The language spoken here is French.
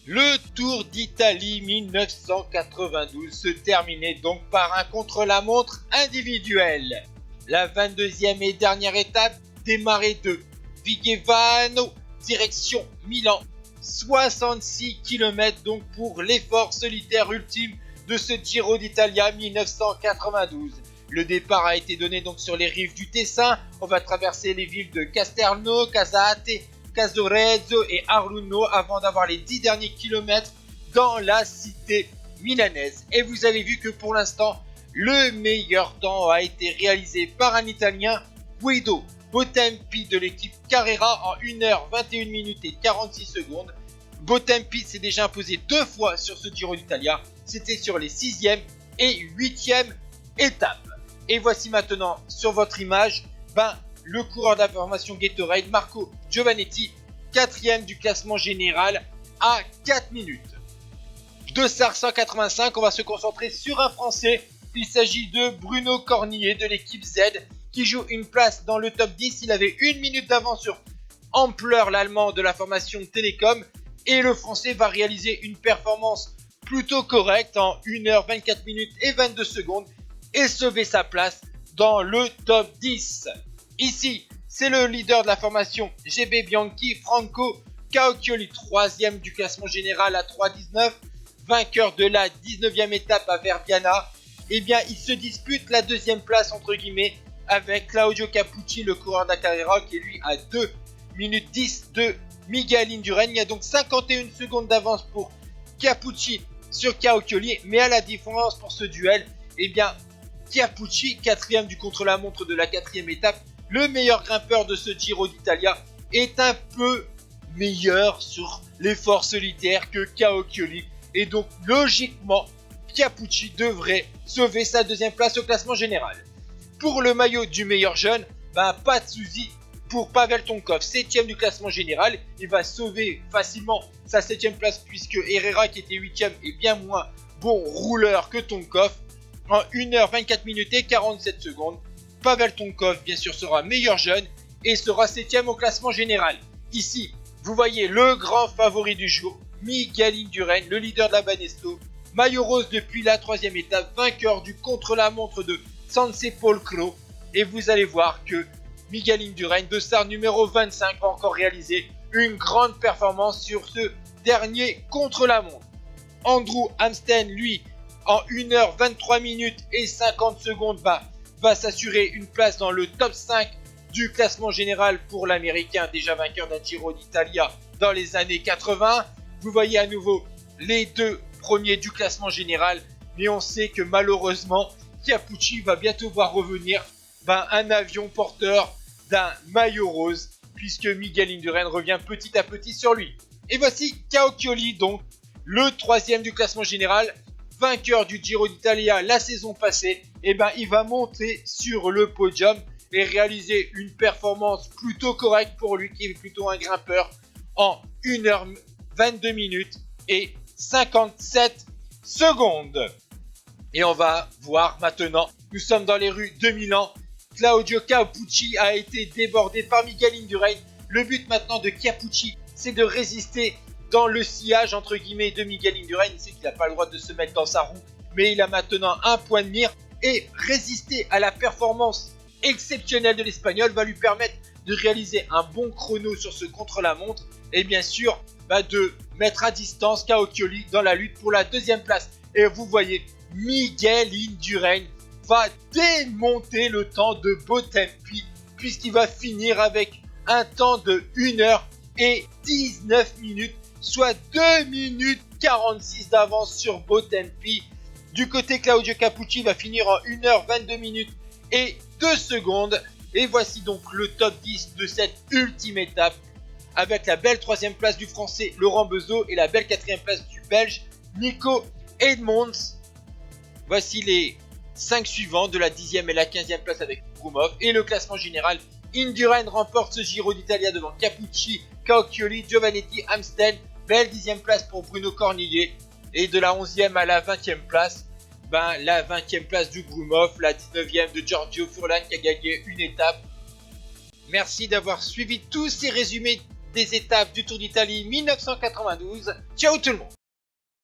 Le Tour d'Italie 1992 se terminait donc par un contre-la-montre individuel. La 22e et dernière étape démarrait de Vigevano, direction Milan. 66 km donc pour l'effort solitaire ultime de ce Giro d'Italia 1992. Le départ a été donné donc sur les rives du Tessin. On va traverser les villes de Casterno, Casate, Casorezzo et Arluno avant d'avoir les 10 derniers kilomètres dans la cité milanaise. Et vous avez vu que pour l'instant, le meilleur temps a été réalisé par un Italien, Guido Bontempi de l'équipe Carrera en 1h21 minutes et 46 secondes. Bontempi s'est déjà imposé 2 fois sur ce Giro d'Italia. C'était sur les 6e et 8e étapes. Et voici maintenant sur votre image, le coureur de la formation Gatorade, Marco Giovannetti, 4e du classement général à 4 minutes. De SAR 185, on va se concentrer sur un Français. Il s'agit de Bruno Cornillet de l'équipe Z qui joue une place dans le top 10. Il avait 1 minute d'avance sur Ampleur, l'allemand de la formation Télécom. Et le Français va réaliser une performance plutôt correcte en 1h24 minutes et 22 secondes et sauver sa place dans le top 10. Ici, c'est le leader de la formation GB Bianchi, Franco Cauchioli, 3e du classement général à 3,19, vainqueur de la 19e étape à Verbiana. Eh bien, il se dispute la 2e place entre guillemets avec Claudio Capucci, le coureur de la Carrera, qui est lui à 2 minutes 10 de Miguel Indurain. Il y a donc 51 secondes d'avance pour Capucci sur Cauchioli, mais à la différence pour ce duel, eh bien, Capucci, 4e du contre-la-montre de la 4e étape, le meilleur grimpeur de ce Giro d'Italia, est un peu meilleur sur l'effort solitaire que Cauchioli. Et donc, logiquement, Capucci devrait sauver sa 2e place au classement général. Pour le maillot du meilleur jeune, pas de souci pour Pavel Tonkov, 7e du classement général. Il va sauver facilement sa 7e place puisque Herrera, qui était 8e, est bien moins bon rouleur que Tonkov. En 1h24 minutes et 47 secondes, Pavel Tonkov, bien sûr, sera meilleur jeune et sera 7e au classement général. Ici, vous voyez le grand favori du jour, Miguel Indurain, le leader de la Banesto, maillot rose depuis la 3e étape, vainqueur du contre-la-montre de Sansepolcro. Et vous allez voir que Miguel Indurain, de SAR numéro 25, va encore réaliser une grande performance sur ce dernier contre-la-montre. Andrew Amsten, lui, en 1h23 minutes et 50 secondes, va s'assurer une place dans le top 5 du classement général pour l'Américain, déjà vainqueur d'un Giro d'Italia dans les années 80. Vous voyez à nouveau les 2 premiers du classement général, mais on sait que malheureusement, Capucci va bientôt voir revenir un avion porteur d'un maillot rose, puisque Miguel Indurain revient petit à petit sur lui. Et voici Cauchioli, donc le 3e du classement général, vainqueur du Giro d'Italia la saison passée. Il va monter sur le podium et réaliser une performance plutôt correcte pour lui, qui est plutôt un grimpeur, en 1h22 minutes et 57 secondes. Et on va voir maintenant, nous sommes dans les rues de Milan. Claudio Capucci a été débordé par Miguel Indurain. Le but maintenant de Capucci, c'est de résister dans le sillage entre guillemets de Miguel Indurain. Il sait qu'il n'a pas le droit de se mettre dans sa roue, mais il a maintenant un point de mire et résister à la performance exceptionnelle de l'Espagnol va lui permettre de réaliser un bon chrono sur ce contre-la-montre et bien sûr de mettre à distance Cauchioli dans la lutte pour la 2e place. Et vous voyez, Miguel Indurain va démonter le temps de Bontempi puisqu'il va finir avec un temps de 1h19 minutes, soit 2 minutes 46 d'avance sur Bontempi. Du côté, Claudio Capucci va finir en 1h22 minutes et 2 secondes. Et voici donc le top 10 de cette ultime étape, avec la belle 3e place du Français Laurent Bezeau et la belle 4e place du Belge Nico Edmonds. Voici les 5 suivants de la 10e et la 15e place avec Broumov. Et le classement général, Indurain remporte ce Giro d'Italia devant Capucci, Cauchioli, Giovannetti, Amstel. Belle 10e place pour Bruno Cornillet. Et de la 11e à la 20e place, la 20e place du Broumov, la 19e de Giorgio Furlan qui a gagné une étape. Merci d'avoir suivi tous ces résumés des étapes du Tour d'Italie 1992. Ciao tout le monde!